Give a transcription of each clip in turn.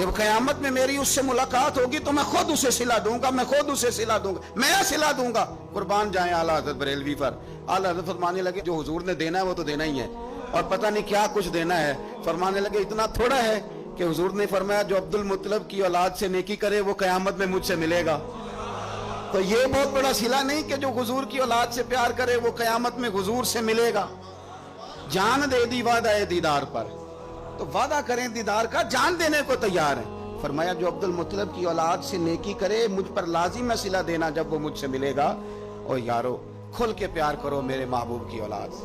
جب قیامت میں میری اس سے ملاقات ہوگی تو میں خود اسے صلہ دوں گا، میں خود اسے صلہ دوں گا، میں صلہ دوں گا۔ قربان جائیں اعلیٰ حضرت بریلوی پر۔ اعلیٰ حضرت فرمانے لگے جو حضور نے دینا ہے وہ تو دینا ہی ہے، اور پتہ نہیں کیا کچھ دینا ہے۔ فرمانے لگے اتنا تھوڑا ہے کہ حضور نے فرمایا جو عبد المطلب کی اولاد سے نیکی کرے وہ قیامت میں مجھ سے ملے گا۔ تو یہ بہت بڑا صلہ نہیں کہ جو حضور کی اولاد سے پیار کرے وہ قیامت میں حضور سے ملے گا۔ جان دے دی وعدہ ہے دیدار پر، تو وعدہ کریں دیدار کا، جان دینے کو تیار ہیں۔ فرمایا جو عبد المطلب کی اولاد سے نیکی کرے مجھ پر لازم ہے صلہ دینا جب وہ مجھ سے ملے گا۔ اور یارو کھل کے پیار کرو میرے محبوب کی اولاد سے،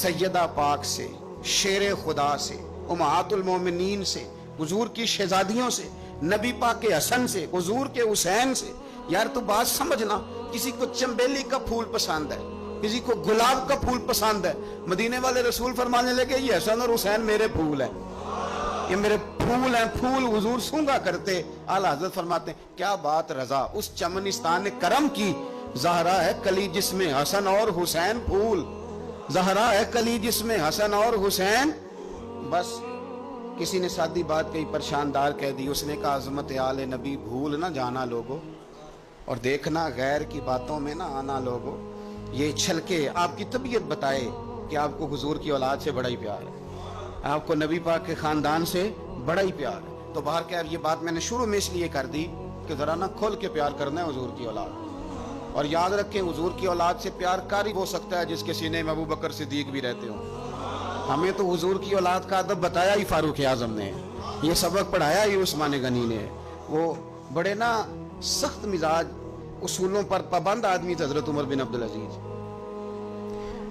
سیدہ پاک سے، شیر خدا سے، امہات المومنین سے، حضور کی شہزادیوں سے، نبی پاک کے حسن سے، حضور کے حسین سے۔ یار تو بات سمجھنا، کسی کو چنبیلی کا پھول پسند ہے، کسی کو گلاب کا پھول پسند ہے، مدینے والے رسول فرمانے لگے یہ حسن اور حسین میرے پھول ہیں، یہ میرے پھول ہیں، پھول حضور سونگا کرتے۔ اعلیٰ حضرت فرماتے ہیں کیا بات رضا اس چمنستان نے کرم کی، زہرا ہے کلی جس میں حسن اور حسین پھول، زہرا ہے کلی جس میں حسن اور حسین۔ بس کسی نے سادی بات کہی، پریشاندار کہہ دی، اس نے کہا عظمت آل نبی بھول نہ جانا لوگوں، اور دیکھنا غیر کی باتوں میں نہ آنا لوگوں۔ یہ چھل کے آپ کی طبیعت بتائے کہ آپ کو حضور کی اولاد سے بڑا ہی پیار ہے، آپ کو نبی پاک کے خاندان سے بڑا ہی پیار ہے۔ تو باہر کیا یہ بات میں نے شروع میں اس لیے کر دی کہ ذرا نہ کھول کے پیار کرنا ہے حضور کی اولاد، اور یاد رکھیں حضور کی اولاد سے پیار کر ہی ہو سکتا ہے جس کے سینے میں ابو بکر صدیق بھی رہتے ہوں۔ ہمیں تو حضور کی اولاد کا ادب بتایا ہی فاروق اعظم نے، یہ سبق پڑھایا ہی عثمان غنی نے۔ وہ بڑے نا سخت مزاج، اصولوں پر پابند آدمی تھے حضرت عمر بن عبدالعزیز۔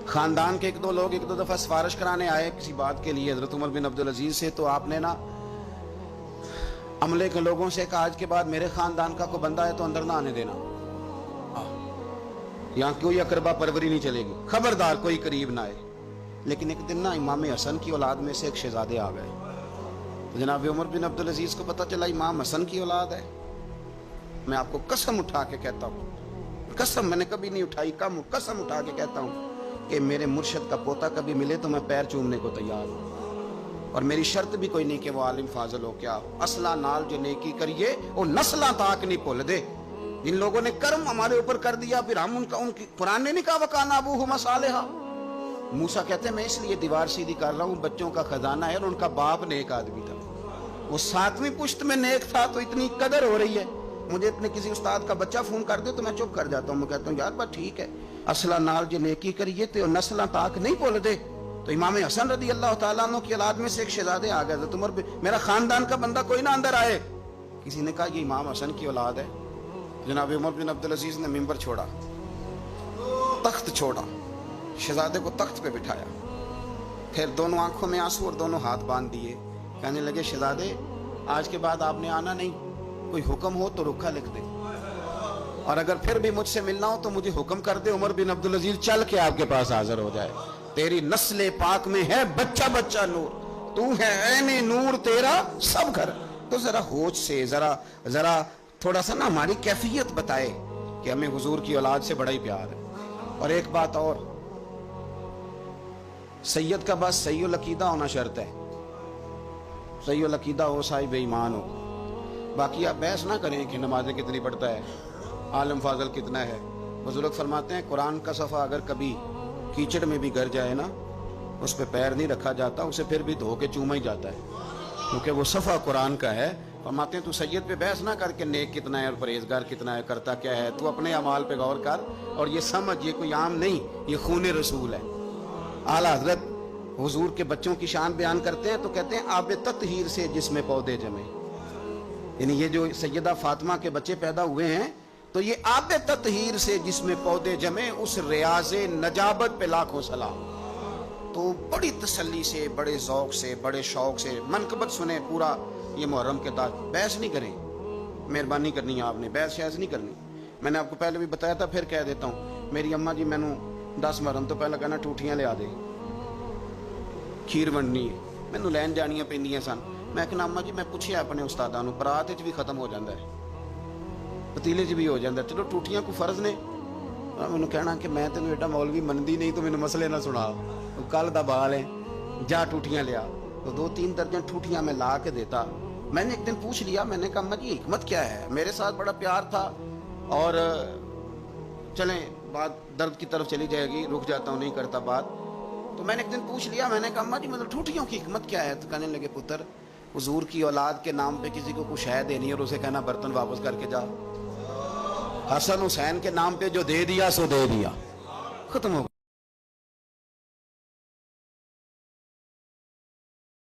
خاندان کے ایک دو لوگ ایک دو دفعہ سفارش کرانے آئے کسی بات کے لیے حضرت عمر بن عبدالعزیز سے، تو آپ نے نا عملے کے لوگوں سے کہا آج کے بعد میرے خاندان کا کوئی بندہ ہے تو اندر نہ آنے دینا، یہاں کوئی اقربا پروری نہیں چلے گی، خبردار کوئی قریب نہ آئے۔ لیکن ایک دن نا امام حسن کی اولاد میں سے ایک شہزادے آ گئے، تو جناب عمر بن عبدالعزیز کو پتہ چلا امام حسن کی اولاد ہے۔ میں آپ کو قسم اٹھا کے کہتا ہوں، قسم میں نے کبھی نہیں اٹھائی، قسم اٹھا کے کہتا ہوں کہ میرے مرشد کا پوتا کبھی ملے تو میں پیر چومنے کو تیار ہوں، اور میری شرط بھی کوئی نہیں کہ وہ عالم فاضل ہو، کیا اصلہ نال جو نیکی کریے وہ نسلاں تاک نہیں بھول دے۔ جن لوگوں نے کرم ہمارے اوپر کر دیا پھر ہم ان کی قرآن نے نہیں کہا وَكَانَ أَبُوهُمَا صَالِحًا۔ موسیٰ کہتے ہیں میں اس لیے دیوار سیدھی کر رہا ہوں، بچوں کا خزانہ ہے، اور ان کا باپ نیک آدمی تھا، وہ 7ویں پشت میں نیک تھا، تو اتنی قدر ہو رہی ہے۔ مجھے اپنے کسی استاد کا بچہ فون کر دے تو میں چپ کر جاتا ہوں، میں کہتا ہوں یار بات ٹھیک ہے، اصلہ نال جو نیکی کریے تو نسلاں تاک نہیں بھول دے۔ تو امام حسن رضی اللہ تعالیٰ عنہ کی اولاد میں سے ایک شہزادے آ گئے، حضرت عمر میرا خاندان کا بندہ کوئی نہ اندر آئے۔ کسی نے کہا یہ امام حسن کی اولاد ہے۔ جناب عمر بن عبدالعزیز نے ممبر چھوڑا، تخت چھوڑا، شہزادے کو تخت پہ بٹھایا، پھر دونوں آنکھوں میں آنسو اور دونوں ہاتھ باندھ دیے، کہنے لگے شہزادے آج کے بعد آپ نے آنا نہیں، کوئی حکم ہو تو رکھا لکھ دے، اور اگر پھر بھی مجھ سے ملنا ہو تو مجھے حکم کر دے، عمر بن عبدالعزیز چل کے آپ کے پاس حاضر ہو جائے۔ تیری نسل پاک میں ہے بچہ بچہ نور، تو ہے عین نور تیرا سب گھر۔ تو ذرا ہوش سے ذرا تھوڑا سا نا ہماری کیفیت بتائے کہ ہمیں حضور کی اولاد سے بڑا ہی پیار ہے۔ اور ایک بات اور، سید کا بس صحیح العقیدہ ہونا شرط ہے، صحیح العقیدہ ہو، صاحب ایمان ہو۔ باقی آپ بحث نہ کریں کہ نمازیں کتنی پڑھتا ہے، عالم فاضل کتنا ہے۔ بزرگ فرماتے ہیں قرآن کا صفحہ اگر کبھی کیچڑ میں بھی گر جائے نا، اس پہ پیر نہیں رکھا جاتا، اسے پھر بھی دھو کے چوما ہی جاتا ہے، کیونکہ وہ صفحہ قرآن کا ہے۔ فرماتے ہیں تو سید پہ بحث نہ کر کے نیک کتنا ہے اور پرہیزگار کتنا ہے، کرتا کیا ہے، تو اپنے اعمال پہ غور کر، اور یہ سمجھ یہ کوئی عام نہیں، یہ خون رسول ہے۔ اعلیٰ حضرت حضور کے بچوں کی شان بیان کرتے ہیں تو کہتے ہیں آب تطہیر سے جس میں پودے جمے، یعنی یہ جو سیدہ فاطمہ کے بچے پیدا ہوئے ہیں تو یہ آب تطہیر سے جس میں پودے جمے، اس ریاض نجابت پہ لاکھوں سلام۔ تو بڑی تسلی سے، بڑے ذوق سے، بڑے شوق سے منقبت سنیں پورا یہ محرم کے تاج۔ بحث نہیں کریں، مہربانی کرنی ہے آپ نے، بحث شہز نہیں کرنی۔ میں نے آپ کو پہلے بھی بتایا تھا، پھر کہہ دیتا ہوں، میری اماں جی مینوں 10 محرم تو پہلے کہنا ٹوٹیاں لیا دے، کھیر ونڈنی ہے، مینوں لین جانیاں پیندیاں سن۔ میں کہنا اماں جی میں پوچھیا اپنے استاداں نوں، برات وچ بھی ختم ہو جاندا ہے، پتیلے چ بھی ہو جاندا ہے، چلو ٹوٹیاں کو فرض نے۔ مینوں کہنا کہ میں تینوں ایڈا مولوی مندی نہیں تو مینوں مسئلے نہ سنا، کل دا بال ہے، جا ٹوٹیاں لیا۔ تو 2-3 درجن ٹوٹیاں میں لا کے دیتا، میں نے ایک دن پوچھ لیا, میں نے کہا اما جی حکمت کیا ہے, میرے ساتھ بڑا پیار تھا اور چلیں بات درد کی طرف چلی جائے گی, رک جاتا ہوں, نہیں کرتا بات. تو میں نے ایک دن پوچھ لیا, میں نے کہا اما جی مطلب ٹھوٹیوں کی حکمت کیا ہے؟ تو کہنے لگے پتر, حضور کی اولاد کے نام پہ کسی کو کچھ ہے دینی اور اسے کہنا برتن واپس کر کے جا. حسن حسین کے نام پہ جو دے دیا سو دے دیا, ختم ہو گئی.